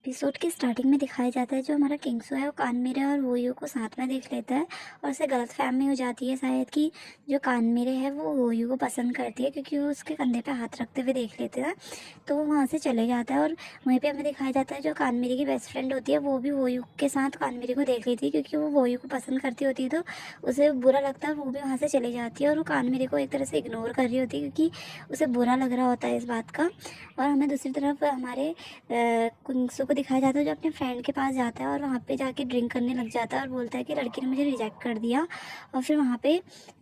Episode की starting में दिखाया जाता है जो हमारा किंगसो है वो कानमेरे और वोयू को साथ में देख लेता है और उसे गलतफहमी हो जाती है शायद कि जो कानमेरे है वो वोयू को पसंद करती है क्योंकि वो उसके कंधे पे हाथ रखते हुए देख लेते हैं। तो वो वहाँ से चले जाता है और वहीं पे हमें दिखाया जाता है जो कानमेरे की बेस्ट फ्रेंड होती है वो भी वोयू के साथ कानमेरे को देख लेती है क्योंकि वो वोयू को पसंद करती होती है। तो उसे बुरा लगता है, वो भी वहाँ से चली जाती है और वो कानमेरे को एक तरह से इग्नोर कर रही होती है क्योंकि उसे बुरा लग रहा होता है इस बात का। और हमें दूसरी तरफ हमारे कुंगसू को दिखाया जाता है जो अपने फ्रेंड के पास जाता है और वहाँ पे जाके ड्रिंक करने लग जाता है और बोलता है कि लड़की ने मुझे रिजेक्ट कर दिया। और फिर वहाँ पे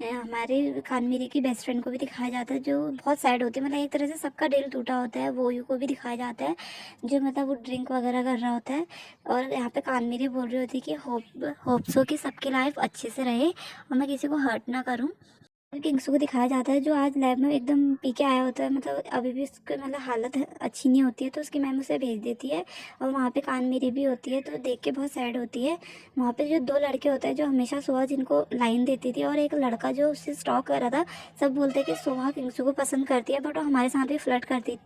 हमारे कानमेरे की बेस्ट फ्रेंड को भी दिखाया जाता है जो बहुत सैड होती है, मतलब एक तरह से सबका दिल टूटा होता है। वो यू को भी दिखाया जाता है जो मतलब वो ड्रिंक वगैरह कर रहा होता है और यहाँ पे कानमेरे बोल रही होती है कि होप्सो कि सबकी लाइफ अच्छे से रहे और मैं किसी को हर्ट ना करूँ। किंग्सू को दिखाया जाता है जो आज लैब में एकदम पी के आया होता है, मतलब अभी भी उसकी मतलब हालत अच्छी नहीं होती है तो उसकी मैम उसे भेज देती है। और वहाँ पे कानमेरी भी होती है तो देख के बहुत सैड होती है। वहाँ पे जो दो लड़के होते हैं जो हमेशा सोहा जिनको लाइन देती थी और एक लड़का जो उससे स्टॉक कर रहा था, सब बोलते हैं कि सोहा किंग्सू को पसंद करती है बट वो हमारे साथ भी फ्लर्ट करती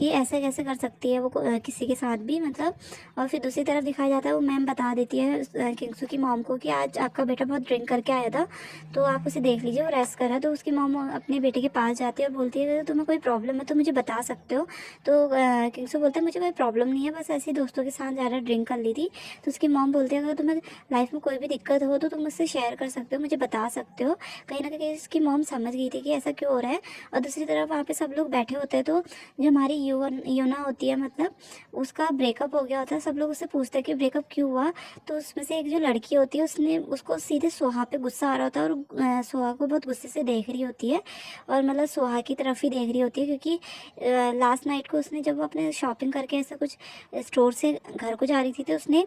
थी, ऐसे कैसे कर सकती है वो किसी के साथ भी, मतलब। और फिर दूसरी तरफ दिखाया जाता है वो मैम बता देती है किंग्सू की मॉम को कि आज आपका बेटा बहुत ड्रिंक करके आया था तो आप उसे देख लीजिए, वो रेस्ट कर रहा है। तो उसकी मॉम अपने बेटे के पास जाती है और बोलती है अगर तुम्हें कोई प्रॉब्लम है तो मुझे बता सकते हो। तो किंग्सू बोलते हैं मुझे कोई प्रॉब्लम नहीं है, बस ऐसे ही दोस्तों के साथ ज़्यादा ड्रिंक कर ली थी। तो उसकी मॉम बोलती है अगर तुम्हें लाइफ में कोई भी दिक्कत हो तो तुम मुझसे शेयर कर सकते हो, मुझे बता सकते हो। कहीं ना कहीं उसकी मॉम समझ गई थी कि ऐसा क्यों हो रहा है। और दूसरी तरफ वहाँ पे सब लोग बैठे होते हैं तो जो हमारी योना होती है, मतलब उसका ब्रेकअप हो गया होता है। सब लोग उससे पूछते हैं कि ब्रेकअप क्यों हुआ। तो उसमें से एक जो लड़की होती है उसने उसको सीधे सोहा पे गुस्सा आ रहा होता है और सोहा को बहुत गुस्से से देख रही होती है और मतलब सोहा की तरफ ही देख रही होती है क्योंकि लास्ट नाइट को उसने जब वो अपने शॉपिंग करके ऐसा कुछ स्टोर से घर को जा रही थी तो उसने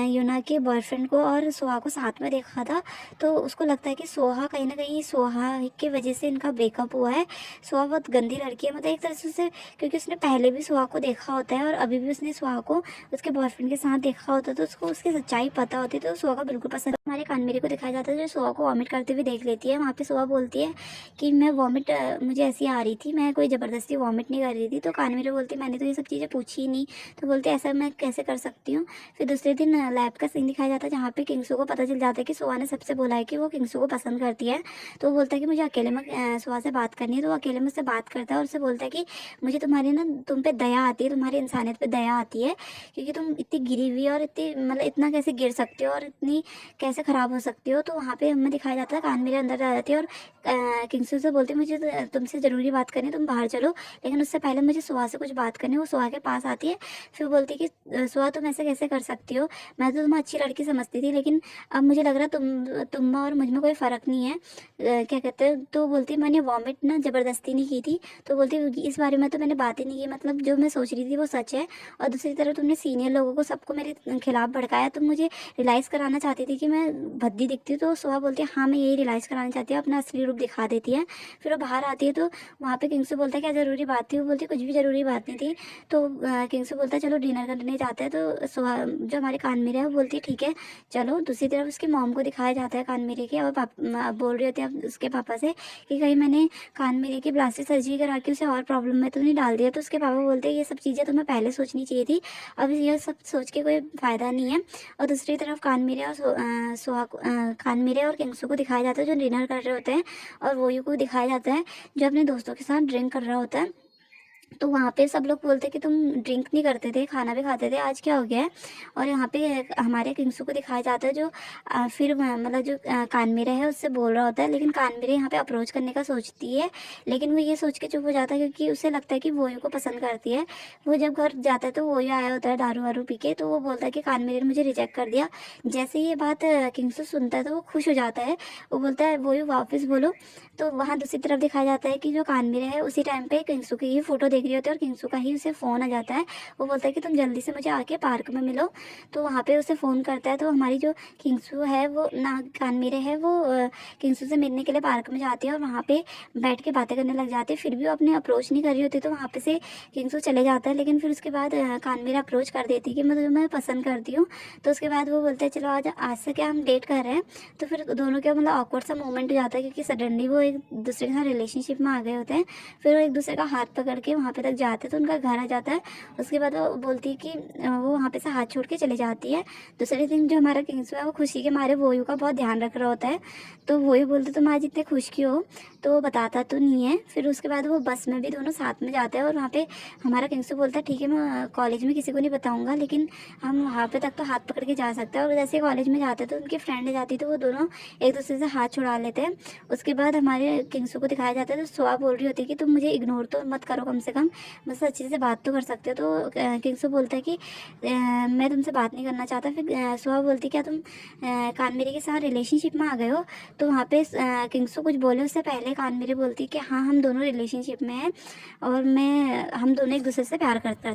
युना के बॉयफ्रेंड को और सोहा को साथ में देखा था। तो उसको लगता है कि सोहा कहीं ना कहीं सोहा की वजह से इनका ब्रेकअप हुआ है। सोहा बहुत गंदी लड़की है, मतलब एक तरह से उसे, क्योंकि उसने पहले भी सोहा को देखा होता है और अभी भी उसने सोहा को उसके बॉयफ्रेंड के साथ देखा होता है तो उसको उसकी सच्चाई पता होती है तो सोहा का बिल्कुल पसंद। हमारे कानमेरे को दिखाया जाता है जो सोहा को वॉमिट करते हुए देख लेती है। वहाँ पे सोहा बोलती है कि मैं वॉमिट मुझे ऐसी आ रही थी, मैं कोई ज़बरदस्ती वॉमिट नहीं कर रही थी। तो कानमेरे बोलती मैंने तो ये सब चीज़ें पूछी ही नहीं। तो बोलते ऐसा मैं कैसे कर सकती हूँ। फिर दूसरे दिन लैब का सीन दिखाया जाता है जहाँ पे किंगसू को पता चल जाता है कि सोहा ने सबसे बोला है कि वो किंगसू को पसंद करती है। तो वो बोलता है कि मुझे अकेले में सोहा से बात करनी है। तो वो अकेले में उससे बात करता है और उससे बोलता है कि मुझे तुम्हारी ना तुम पे दया आती है, तुम्हारी इंसानियत पे दया आती है क्योंकि तुम इतनी गिरी हुई और इतनी मतलब इतना कैसे गिर सकती हो और इतनी कैसे ख़राब हो सकती हो। तो वहाँ पे हमें दिखाया जाता है कानमेरे अंदर आ जाती है और किंगसू से बोलती है मुझे तुमसे ज़रूरी बात करनी है, तुम बाहर चलो, लेकिन उससे पहले मुझे सुहा से कुछ बात करनी है। वो सुहा के पास आती है। फिर बोलती है कि सुहा तुम ऐसे कैसे कर सकती हो, मैं तो तुम्हें अच्छी लड़की समझती थी लेकिन अब मुझे लग रहा है तुम में और मुझ में कोई फ़र्क नहीं है। क्या कहते हैं। तो बोलती है मैंने वॉमिट ना ज़बरदस्ती नहीं की थी। तो बोलती है इस बारे में तो मैंने बात ही नहीं की, मतलब जो मैं सोच रही थी वो सच है। और दूसरी तरफ तुमने सीनियर लोगों को सबको मेरे खिलाफ भड़काया, तुम मुझे रियलाइज़ कराना चाहती थी कि मैं भद्दी दिखती हूँ। तो सुहा बोलती है हाँ मैं यही रियलाइज़ कराना चाहती हूँ, अपना असली रूप दिखा देती है। फिर वो बाहर आती है तो वहाँ पे किंगसू बोलता है क्या ज़रूरी बात थी। वो बोलती है कुछ भी ज़रूरी बात नहीं थी। तो किंगसू बोलता है चलो डिनर करने जाते हैं। तो सुहा जो हमारे कानमेरे है वो बोलती है ठीक है चलो। दूसरी तरफ उसकी मॉम को दिखाया जाता है कानमेरे के, और बोल रही होती है उसके पापा से कि कहीं मैंने कानमेरे की प्लास्टिक सर्जरी करा के उसे और प्रॉब्लम में तो नहीं डाल दिया। तो उसके पापा बोलते हैं ये सब चीज़ें तुम्हें पहले सोचनी चाहिए थी, अब ये सब सोच के कोई फ़ायदा नहीं है। और दूसरी तरफ कानमेरे और कानमेरे और किंगसू को दिखाया जाता है जो डिनर कर रहे होते हैं और वोयू को दिखाया जाता है जो अपने दोस्तों के साथ ड्रिंक कर रहा होता है। तो वहाँ पे सब लोग बोलते हैं कि तुम ड्रिंक नहीं करते थे, खाना भी खाते थे, आज क्या हो गया है। और यहाँ पे हमारे किंगसू को दिखाया जाता है जो फिर मतलब जो कानमेरे है उससे बोल रहा होता है, लेकिन कानमेरे यहाँ पे अप्रोच करने का सोचती है लेकिन वो ये सोच के चुप हो जाता है क्योंकि उसे लगता है कि वोयू को पसंद करती है। वो जब घर जाता है तो वोयू आया होता है दारू वारू पी के, तो वो बोलता है कि कानमेरे ने मुझे रिजेक्ट कर दिया। जैसे ही ये बात किंगसू सुनता है तो वो खुश हो जाता है। वो बोलता है वोयू वापस बोलो। तो वहाँ दूसरी तरफ दिखाया जाता है कि जो कानमेरे है उसी टाइम पे किंगसू की ही फोटो देख रही होती है और किंगसू का ही उसे फ़ोन आ जाता है। वो बोलता है कि तुम जल्दी से मुझे आके पार्क में मिलो। तो वहाँ पे उसे फ़ोन करता है तो हमारी जो किंगसू है वो ना कानमेरे है वो किंगसू से मिलने के लिए पार्क में जाती है और वहाँ पे बैठ के बातें करने लग जाती है। फिर भी वो अपने अप्रोच नहीं कर रही होती तो वहाँ पे से किंगसू चले जाता है, लेकिन फिर उसके बाद कानमेरे अप्रोच कर देती है कि मैं तुम्हें पसंद करती हूँ। तो उसके बाद वो बोलते हैं चलो आज आज से क्या हम डेट कर रहे हैं। तो फिर दोनों का मतलब ऑकवर्ड सा मोमेंट हो जाता है क्योंकि सडनली वो एक दूसरे के साथ रिलेशनशिप में आ गए होते हैं। फिर वो एक दूसरे का हाथ पकड़ के वहाँ वहाँ पे तक जाते हैं तो उनका घर आ जाता है। उसके बाद वो बोलती है कि वो वहाँ पे से हाथ छोड़ के चली जाती है। दूसरे दिन जो हमारा किंगसू है वो खुशी के मारे वोयू का बहुत ध्यान रख रहा होता है। तो वोयू बोलते तुम आज इतने खुश क्यों हो, तो वो बताता तो नहीं है। फिर उसके बाद वो बस में भी दोनों साथ में जाते हैं और वहाँ पे हमारा किंगसू बोलता है ठीक है मैं कॉलेज में किसी को नहीं बताऊँगा, लेकिन हम वहाँ पे तक तो हाथ पकड़ के जा सकते हैं। और जैसे कॉलेज में जाते हैं तो उनकी फ्रेंड जाती है तो वो दोनों एक दूसरे से हाथ छुड़ा लेते हैं। उसके बाद हमारे किंगसू को दिखाया जाता है तो सुहा बोल रही होती है कि तुम मुझे इग्नोर तो मत करो, कम से कम बस अच्छे से बात तो कर सकते हो। तो किंगसू बोलता है कि मैं तुमसे बात नहीं करना चाहता। फिर सुहा बोलती क्या तुम कानमेरे के साथ रिलेशनशिप में आ गए हो। तो वहाँ पे किंगसू कुछ बोले उससे पहले कानमेरे बोलती कि हाँ हम दोनों रिलेशनशिप में हैं और हम दोनों एक दूसरे से प्यार करते हैं।